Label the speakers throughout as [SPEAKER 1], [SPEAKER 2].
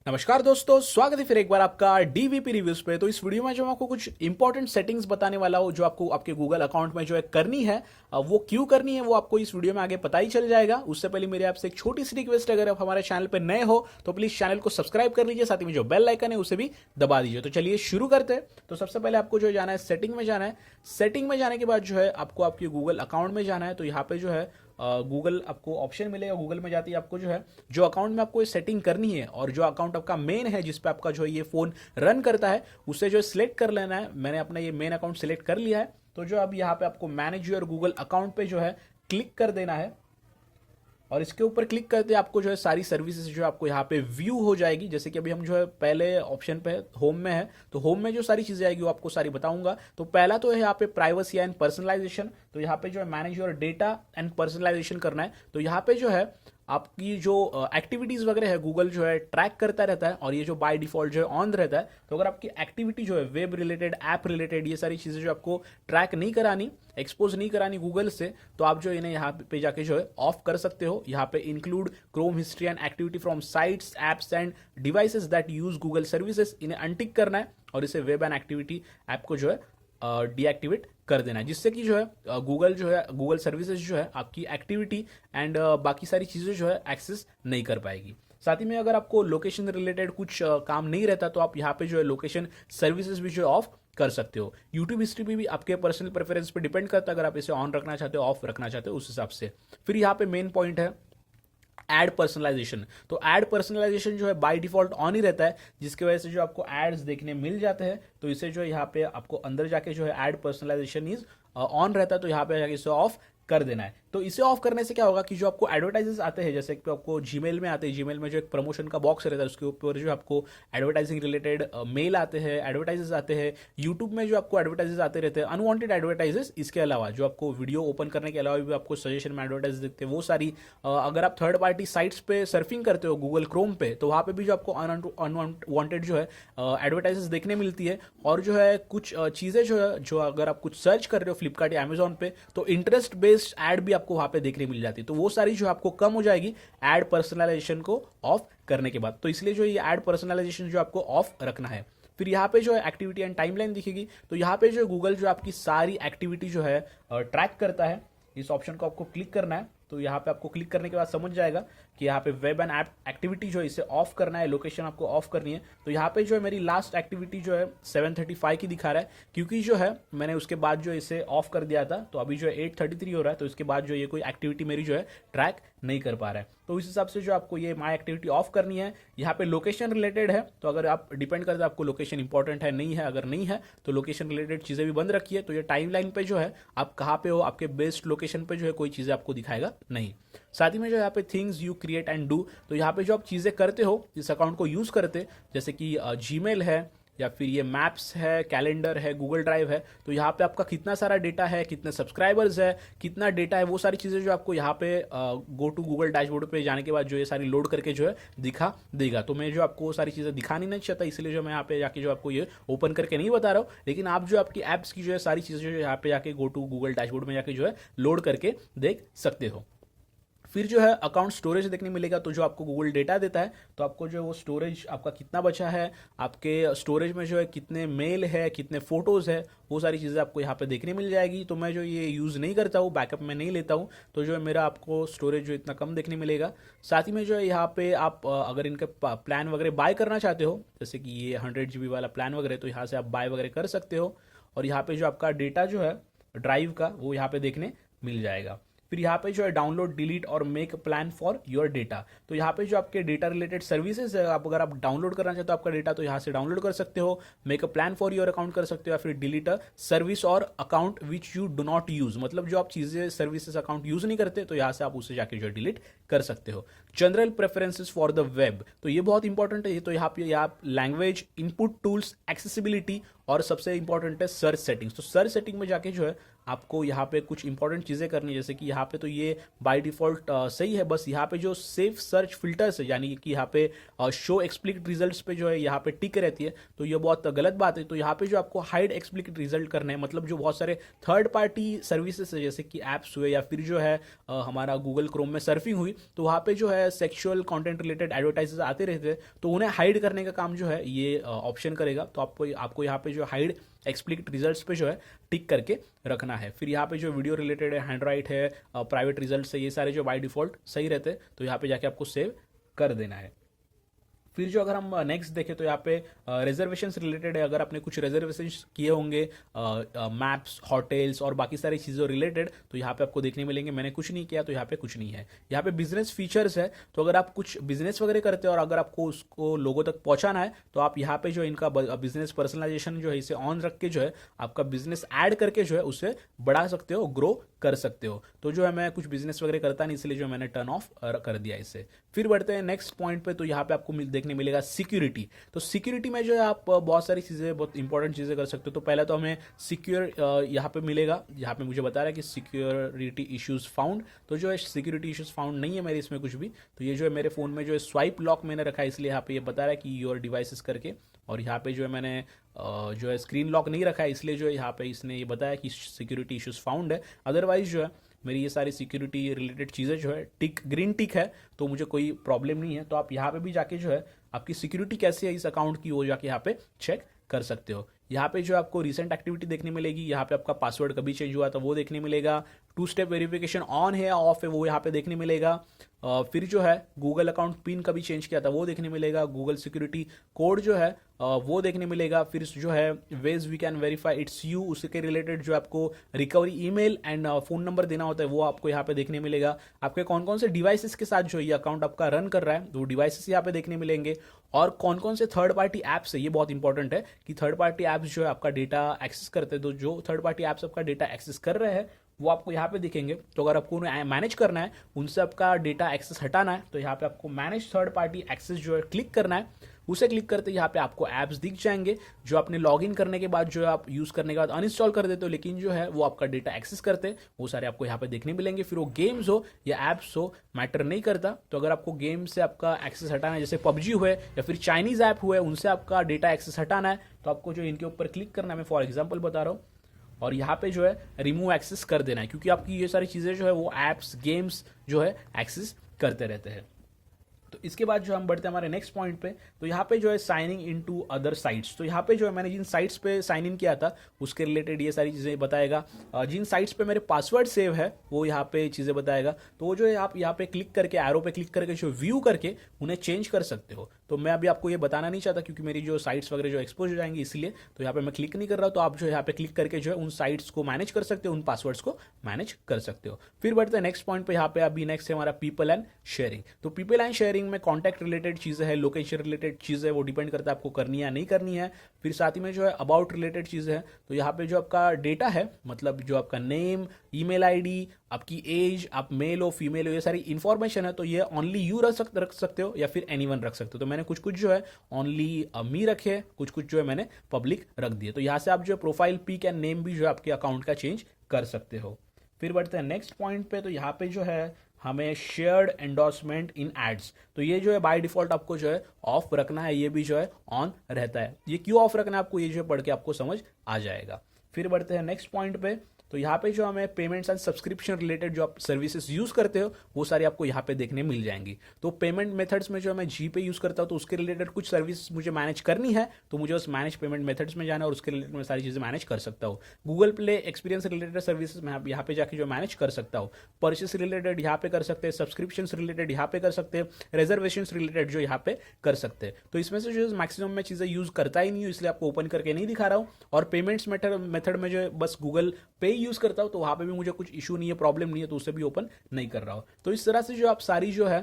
[SPEAKER 1] नमस्कार दोस्तों, स्वागत है फिर एक बार आपका डीवीपी रिव्यूज पे। तो इस वीडियो में जो मैं आपको कुछ इंपॉर्टेंट सेटिंग्स बताने वाला हूँ जो आपको आपके गूगल अकाउंट में जो है करनी है, वो क्यों करनी है वो आपको इस वीडियो में आगे पता ही चल जाएगा। उससे पहले मेरे आपसे एक छोटी सी रिक्वेस्ट, अगर आप हमारे चैनल पर नए हो तो प्लीज चैनल को सब्सक्राइब कर लीजिए, साथ ही में जो बेल आइकन है उसे भी दबा दीजिए। तो चलिए शुरू करते हैं। तो सबसे पहले आपको जो जाना है सेटिंग में जाना है। सेटिंग में जाने के बाद जो है आपको आपके गूगल अकाउंट में जाना है। तो यहाँ पे जो है गूगल आपको ऑप्शन मिलेगा। गूगल में जाती है आपको जो है जो अकाउंट में आपको ये सेटिंग करनी है और जो अकाउंट आपका मेन है जिस पे आपका जो है ये फोन रन करता है उसे जो है सिलेक्ट कर लेना है। मैंने अपना ये मेन अकाउंट सिलेक्ट कर लिया है। तो जो अब यहाँ पे आपको मैनेज योर गूगल अकाउंट पे जो है क्लिक कर देना है और इसके ऊपर क्लिक करते आपको जो है सारी सर्विसेज जो आपको यहाँ पे व्यू हो जाएगी। जैसे कि अभी हम जो है पहले ऑप्शन पे होम में है, तो होम में जो सारी चीजें आएगी वो आपको सारी बताऊंगा। तो पहला तो है यहाँ पे प्राइवेसी एंड पर्सनलाइजेशन। तो यहाँ पे जो है manage your data and personalisation करना है। तो यहाँ पे जो है आपकी जो एक्टिविटीज वगैरह है गूगल जो है ट्रैक करता रहता है और ये जो बाय डिफॉल्ट जो है ऑन रहता है। तो अगर आपकी एक्टिविटी जो है वेब रिलेटेड, ऐप रिलेटेड, ये सारी चीजें जो आपको ट्रैक नहीं करानी, एक्सपोज नहीं करानी गूगल से, तो आप जो इन्हें यहाँ पे जाके जो है ऑफ कर सकते हो। यहाँ पे include Chrome history and activity from sites, apps end devices that use Google services, इन्हें अनटिक करना है और इसे वेब एंड एक्टिविटी ऐप को जो है डीएक्टिवेट कर देना है, जिससे कि जो है गूगल जो है गूगल सर्विसेज जो है आपकी एक्टिविटी एंड बाकी सारी चीजें जो है एक्सेस नहीं कर पाएगी। साथ ही में अगर आपको लोकेशन रिलेटेड कुछ काम नहीं रहता तो आप यहाँ पे जो है लोकेशन सर्विसेज भी जो है ऑफ कर सकते हो। यूट्यूब हिस्ट्री भी आपके पर्सनल प्रेफरेंस पे डिपेंड करता है, अगर आप इसे ऑन रखना चाहते हो, ऑफ रखना चाहते हो, उस हिसाब से। फिर यहाँ पे मेन पॉइंट है एड पर्सनलाइजेशन। तो एड पर्सनलाइजेशन जो है बाय डिफॉल्ट ऑन ही रहता है, जिसकी वजह से जो आपको एड्स देखने मिल जाते हैं। तो इसे जो है यहाँ पे आपको अंदर जाके जो है एड पर्सनलाइजेशन इज ऑन रहता है, तो यहाँ पे जाके इसे ऑफ कर देना है। तो इसे ऑफ करने से क्या होगा कि जो आपको एडवर्टाइजेस आते हैं, जैसे कि आपको जीमेल में आते हैं, जीमेल में जो एक प्रमोशन का बॉक्स रहता है उसके ऊपर जो आपको एडवर्टाइजिंग रिलेटेड मेल आते हैं, एडवर्टाइजेस आते हैं। यूट्यूब में जो आपको एडवर्टाइजेस आते रहते हैं, अनवांटेड एडवर्टाइजेस, इसके अलावा जो आपको वीडियो ओपन करने के अलावा भी आपको सजेशन में एडवर्टाइज दिखते हैं, वो सारी अगर आप थर्ड पार्टी साइट्स पे सर्फिंग करते हो गूगल क्रोम पे, तो वहाँ पे भी जो आपको अनवांटेड जो है एडवर्टाइजेस देखने मिलती है। और जो है कुछ चीज़ें जो है, जो अगर आप कुछ सर्च कर रहे हो फ्लिपकार्ट या अमेजोन पे, तो इंटरेस्ट बेस्ड एड भी आपको वहां पे देखने मिल जाती है। तो वो सारी जो आपको कम हो जाएगी एड पर्सनलाइजेशन को ऑफ करने के बाद। तो इसलिए जो ये एड पर्सनलाइजेशन जो आपको ऑफ रखना है। फिर यहाँ पे जो है एक्टिविटी एंड टाइमलाइन दिखेगी। तो यहाँ पे जो गूगल जो आपकी सारी एक्टिविटी जो है ट्रैक करता है, इस ऑप्शन को आपको क्लिक करना है। तो यहाँ पे आपको क्लिक करने के बाद समझ जाएगा कि यहाँ पे वेब एंड ऐप एक्टिविटी जो है इसे ऑफ करना है, लोकेशन आपको ऑफ करनी है। तो यहाँ पे जो है मेरी लास्ट एक्टिविटी जो है 7:35 की दिखा रहा है, क्योंकि जो है मैंने उसके बाद जो इसे ऑफ कर दिया था। तो अभी जो है 8:33 हो रहा है, तो इसके बाद जो ये कोई एक्टिविटी मेरी जो है ट्रैक नहीं कर पा रहा है। तो इस हिसाब से जो आपको ये माई एक्टिविटी ऑफ करनी है। यहाँ पे लोकेशन रिलेटेड है, तो अगर आप डिपेंड करते हैं आपको लोकेशन इंपॉर्टेंट है नहीं है, अगर नहीं है तो लोकेशन रिलेटेड चीज़ें भी बंद रखिए। तो ये टाइम लाइन पे जो है आप कहाँ पे हो, आपके बेस्ट लोकेशन पे जो है कोई चीज़ें आपको दिखाएगा नहीं। साथ ही में जो यहाँ पे things you create and do, तो यहाँ पे जो आप चीज़ें करते हो इस अकाउंट को यूज़ करते, जैसे कि जीमेल है या फिर ये मैप्स है, कैलेंडर है, गूगल ड्राइव है। तो यहाँ पे आपका कितना सारा डेटा है, कितने सब्सक्राइबर्स है, कितना डेटा है, वो सारी चीज़ें जो आपको यहाँ पे गो टू गूगल डैशबोर्ड पे जाने के बाद जो ये सारी लोड करके जो है दिखा देगा। तो मैं जो आपको वो सारी चीज़ें दिखानी नहीं चाहता, इसलिए जो मैं यहाँ पे जाके जो आपको ये ओपन करके नहीं बता रहा हूँ। लेकिन आप जो आपकी ऐप्स की जो है सारी चीज़ें जो यहाँ पे जाके गो टू गूगल डैशबोर्ड में जाके जो है लोड करके देख सकते हो। फिर जो है अकाउंट स्टोरेज देखने मिलेगा। तो जो आपको गूगल डेटा देता है, तो आपको जो वो स्टोरेज आपका कितना बचा है, आपके स्टोरेज में जो है कितने मेल है, कितने फोटोज़ है, वो सारी चीज़ें आपको यहाँ पे देखने मिल जाएगी। तो मैं जो ये यूज़ नहीं करता हूँ, बैकअप में नहीं लेता हूँ, तो जो है मेरा आपको स्टोरेज जो इतना कम देखने मिलेगा। साथ ही में जो है यहाँ पे आप अगर इनके प्लान वगैरह बाय करना चाहते हो, जैसे कि ये 100 GB वाला प्लान वगैरह, तो यहाँ से आप बाय वगैरह कर सकते हो। और यहाँ पे जो आपका डेटा जो है ड्राइव का, वो यहाँ पे देखने मिल जाएगा। फिर यहाँ पे जो है डाउनलोड, डिलीट और make plan for your data. तो यहाँ पे जो आपके डेटा रिलेटेड सर्विसेज है, आप अगर आप डाउनलोड करना चाहते हो आपका डेटा, तो यहाँ से डाउनलोड कर सकते हो। Make a plan for your account कर सकते हो, या फिर डिलीट अ सर्विस और account which you do not use, मतलब जो आप चीजें सर्विसेज अकाउंट यूज नहीं करते, तो यहाँ से आप उसे जाके जो डिलीट कर सकते हो। General preferences for the web, तो ये बहुत इंपॉर्टेंट है। तो यहाँ पे आप लैंग्वेज, इनपुट टूल्स, एक्सेसिबिलिटी और सबसे इंपॉर्टेंट है सर्च सेटिंग्स। तो सर्च सेटिंग में जाके जो है आपको यहाँ पे कुछ इंपॉर्टेंट चीज़ें करनी है, जैसे कि यहाँ पे तो ये बाय डिफॉल्ट सही है, बस यहाँ पे जो सेफ सर्च फिल्टर्स है, यानी कि यहाँ पे शो एक्सप्लिसिट रिजल्ट्स पे जो है यहाँ पे टिक रहती है, तो ये बहुत गलत बात है। तो यहाँ पे जो आपको हाइड एक्सप्लिसिट रिजल्ट करने हैं, मतलब जो बहुत सारे थर्ड पार्टी सर्विसेज है जैसे कि ऐप्स हुए या फिर जो है हमारा गूगल क्रोम में सर्फिंग हुई, तो वहाँ पे जो है सेक्सुअल कंटेंट रिलेटेड एडवर्टाइजेस आते रहते हैं, तो उन्हें हाइड करने का काम जो है ये ऑप्शन करेगा। तो आपको यहाँ पे जो हाइड एक्सप्लिसिट रिजल्ट्स पे जो है टिक करके रखना है। फिर यहाँ पे जो वीडियो रिलेटेड है, हैंड राइट है, प्राइवेट रिजल्ट्स है, ये सारे जो बाय डिफॉल्ट सही रहते हैं, तो यहाँ पे जाके आपको सेव कर देना है। फिर जो अगर हम नेक्स्ट देखें तो यहाँ पे रिजर्वेशन रिलेटेड है, अगर आपने कुछ रिजर्वेशन किए होंगे मैप्स, होटल्स और बाकी सारी चीज़ों रिलेटेड, तो यहाँ पे आपको देखने मिलेंगे। मैंने कुछ नहीं किया तो यहाँ पे कुछ नहीं है। यहाँ पे बिजनेस फीचर्स है, तो अगर आप कुछ बिजनेस वगैरह करते हो और अगर आपको उसको लोगों तक पहुंचाना है, तो आप यहाँ पे जो इनका बिजनेस पर्सनलाइजेशन जो है इसे ऑन रख के जो है आपका बिजनेस ऐड करके जो है उसे बढ़ा सकते हो, ग्रो कर सकते हो। तो जो है मैं कुछ बिजनेस वगैरह करता नहीं, इसलिए जो मैंने टर्न ऑफ कर दिया इसे। फिर बढ़ते हैं नेक्स्ट पॉइंट पे, तो यहाँ पे आपको देखने मिलेगा सिक्योरिटी। तो सिक्योरिटी में जो है आप बहुत सारी चीज़ें, बहुत इंपॉर्टेंट चीज़ें कर सकते हो। तो पहले तो हमें सिक्योर यहाँ पे मिलेगा, यहाँ पे मुझे बता रहा है कि सिक्योरिटी इश्यूज फाउंड, तो जो है सिक्योरिटी इश्यूज फाउंड नहीं है मेरे इसमें कुछ भी। तो ये जो है मेरे फ़ोन में जो है स्वाइप लॉक मैंने रखा है, इसलिए यहाँ पे ये बता रहा है कि योर डिवाइसेस करके, और यहाँ पे जो है मैंने जो है स्क्रीन लॉक नहीं रखा है, इसलिए जो है यहाँ पे इसने ये बताया कि सिक्योरिटी इश्यूज फाउंड है। अदरवाइज जो है मेरी ये सारी सिक्योरिटी रिलेटेड चीज़ें जो है टिक, ग्रीन टिक है, तो मुझे कोई प्रॉब्लम नहीं है। तो आप यहाँ पे भी जाके जो है आपकी सिक्योरिटी कैसी है इस अकाउंट की, वो जाके यहाँ पे चेक कर सकते हो। यहाँ पे जो आपको रिसेंट एक्टिविटी देखने मिलेगी, यहाँ पे आपका पासवर्ड कभी चेंज हुआ था वो देखने मिलेगा, 2 स्टेप वेरिफिकेशन ऑन है या ऑफ है वो यहाँ पे देखने मिलेगा। फिर जो है गूगल अकाउंट पिन कभी चेंज किया था वो देखने मिलेगा, गूगल सिक्योरिटी कोड जो है वो देखने मिलेगा। फिर जो है ways we can verify it's you, उसके रिलेटेड जो आपको recovery email and phone number देना होता है वो आपको यहाँ पे देखने मिलेगा। आपके कौन कौन से डिवाइसेस के साथ जो ये अकाउंट आपका रन कर रहा है वो डिवाइसेस यहाँ पे देखने मिलेंगे, और कौन कौन से थर्ड पार्टी ऐप्स है, ये बहुत इंपॉर्टेंट है कि थर्ड पार्टी ऐप्स जो है आपका डेटा एक्सेस करते हैं, तो जो थर्ड पार्टी ऐप्स आपका डेटा एक्सेस कर रहे हैं वो आपको यहाँ पे दिखेंगे। तो अगर आपको उन्हें मैनेज करना है, उनसे आपका डेटा एक्सेस हटाना है, तो यहाँ पे आपको मैनेज थर्ड पार्टी एक्सेस जो है क्लिक करना है। उसे क्लिक करते यहाँ पे आपको ऐप्स दिख जाएंगे जो आपने लॉगिन करने के बाद जो है आप यूज़ करने के बाद अनइंस्टॉल कर देते हो, लेकिन जो है वो आपका डेटा एक्सेस करते हैं, वो सारे आपको यहाँ पे देखने मिलेंगे। फिर वो गेम्स हो या ऐप्स हो, मैटर नहीं करता। तो अगर आपको गेम से आपका एक्सेस हटाना है, जैसे पबजी हुए या फिर चाइनीज़ ऐप हुए, उनसे आपका डेटा एक्सेस हटाना है, तो आपको जो इनके ऊपर क्लिक करना है, मैं फॉर एग्जाम्पल बता रहा हूँ, और यहाँ पे जो है रिमूव एक्सेस कर देना है, क्योंकि आपकी ये सारी चीज़ें जो है वो ऐप्स, गेम्स जो है एक्सेस करते रहते हैं। तो इसके बाद जो हम बढ़ते हैं हमारे नेक्स्ट पॉइंट पे, तो यहाँ पे जो है साइनिंग इनटू अदर साइट्स। तो यहाँ पे जो है मैंने जिन साइट्स पे साइन इन किया था उसके रिलेटेड ये सारी चीज़ें बताएगा। जिन साइट्स पे मेरे पासवर्ड सेव है वो यहाँ पे चीज़ें बताएगा। तो वो जो है आप यहाँ पे क्लिक करके, एरो पे क्लिक करके जो व्यू करके उन्हें चेंज कर सकते हो। तो मैं अभी आपको ये बताना नहीं चाहता क्योंकि मेरी जो साइट्स वगैरह जो एक्सपोज हो जाएंगी, इसलिए तो यहाँ पे मैं क्लिक नहीं कर रहा हूँ। तो आप जो यहाँ पे क्लिक करके जो है उन साइट्स को मैनेज कर सकते हो, उन पासवर्ड्स को मैनेज कर सकते हो। फिर बढ़ते हैं नेक्स्ट पॉइंट पे, यहाँ पे अभी नेक्स्ट है हमारा पीपल एंड शेयरिंग। तो पीपल एंड शेयरिंग में कॉन्टैक्ट रिलेटेड चीज़ें है, लोकेशन रिलेटेड चीज़ है, वो डिपेंड करता है आपको करनी है या नहीं करनी है। फिर साथ ही में जो है अबाउट रिलेटेड चीज़ें हैं, तो यहाँ पे जो आपका डेटा है, मतलब जो आपका नेम, ईमेल आईडी, आपकी एज, आप मेल हो फीमेल हो, ये सारी इंफॉर्मेशन है, तो ये ओनली यू रख सकते हो या फिर एनीवन रख सकते हो। तो मैंने कुछ कुछ जो है ओनली मी रखे, कुछ कुछ जो है मैंने पब्लिक रख दिए। तो यहाँ से आप जो है प्रोफाइल पिक एंड नेम भी जो है आपके अकाउंट का चेंज कर सकते हो। फिर बढ़ते हैं नेक्स्ट पॉइंट पे, तो यहाँ पे जो है हमें शेयर्ड एंडोर्समेंट इन एड्स, तो ये जो है बाय डिफॉल्ट आपको जो है ऑफ रखना है, ये भी जो है ऑन रहता है। ये क्यों ऑफ रखना है आपको, ये जो है पढ़ के आपको समझ आ जाएगा। फिर बढ़ते हैं नेक्स्ट पॉइंट पे, तो यहाँ पे जो हमें पेमेंट्स एंड सब्सक्रिप्शन रिलेटेड जो आप सर्विसेज यूज़ करते हो वो सारी आपको यहाँ पे देखने मिल जाएंगी। तो पेमेंट मेथड्स में जो मैं जी पे यूज़ करता हूँ, तो उसके रिलेटेड कुछ सर्विस मुझे मैनेज करनी है, तो मुझे उस मैनेज पेमेंट मेथड्स में जाना है और उसके रिलेटेड मैं सारी चीज़ें मैनेज कर सकता हूँ। Google play experience related services मैं यहाँ पे जाके जो मैनेज कर सकता हूँ। परचेस रिलेटेड यहाँ पे कर सकते हैं, सब्सक्रिप्शन रिलेटेड यहाँ पे कर सकते हैं, रिजर्वेशन रिलेटेड जो यहाँ पे कर सकते हैं। तो इसमें से जो मैक्सिमम मैं चीज़ें यूज़ करता ही नहीं हूँ, इसलिए आपको ओपन करके नहीं दिखा रहा हूँ। और पेमेंट्स मेथड में जो है बस गूगल पे यूज़ करता हूँ, तो वहाँ पे भी मुझे कुछ इशू नहीं है, प्रॉब्लम नहीं है, तो उसे भी ओपन नहीं कर रहा हूं। तो इस तरह से जो आप सारी जो है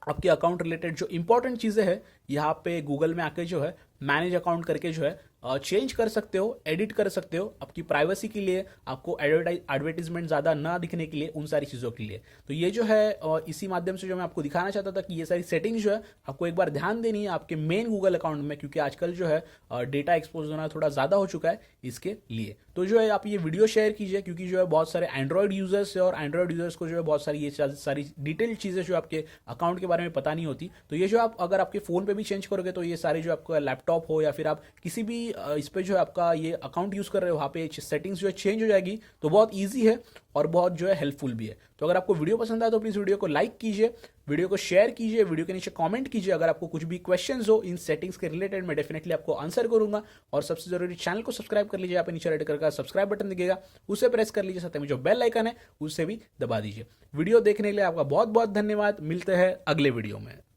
[SPEAKER 1] आपके अकाउंट रिलेटेड जो इंपॉर्टेंट चीज़ें हैं यहाँ पे गूगल में आके जो है मैनेज अकाउंट करके जो है चेंज कर सकते हो, एडिट कर सकते हो आपकी प्राइवेसी के लिए, आपको एडवर्टाइजमेंट ज़्यादा ना दिखने के लिए, उन सारी चीज़ों के लिए। तो ये जो है इसी माध्यम से जो मैं आपको दिखाना चाहता था कि ये सारी सेटिंग्स जो है आपको एक बार ध्यान देनी है आपके मेन गूगल अकाउंट में, क्योंकि आजकल जो है डेटा एक्सपोज होना थोड़ा ज़्यादा हो चुका है इसके लिए। तो जो है आप ये वीडियो शेयर कीजिए, क्योंकि जो है बहुत सारे एंड्रॉयड यूजर्स है और एंड्रॉयड यूजर्स को जो है बहुत सारी ये सारी डिटेल्ड चीज़ें जो आपके अकाउंट के बारे में पता नहीं होती। तो ये जो आप अगर आपके फ़ोन पे भी चेंज करोगे तो ये सारे जो आपका लैपटॉप हो या फिर आप किसी भी इस पे जो है आपका ये अकाउंट यूज़ कर रहे हो वहाँ पे सेटिंग्स जो है चेंज हो जाएगी। तो बहुत ईजी है और बहुत जो है हेल्पफुल भी है। तो अगर आपको वीडियो पसंद आए तो प्लीज़ वीडियो को लाइक कीजिए, वीडियो को शेयर कीजिए, वीडियो के नीचे कमेंट कीजिए। अगर आपको कुछ भी क्वेश्चंस हो इन सेटिंग्स के रिलेटेड मैं डेफिनेटली आपको आंसर करूंगा। और सबसे जरूरी चैनल को सब्सक्राइब कर लीजिए, यहाँ पे नीचे रेड कलर का सब्सक्राइब बटन दिखेगा उसे प्रेस कर लीजिए, साथ में जो बेल आइकन है उसे भी दबा दीजिए। वीडियो देखने के लिए आपका बहुत बहुत धन्यवाद। मिलते हैं अगले वीडियो में।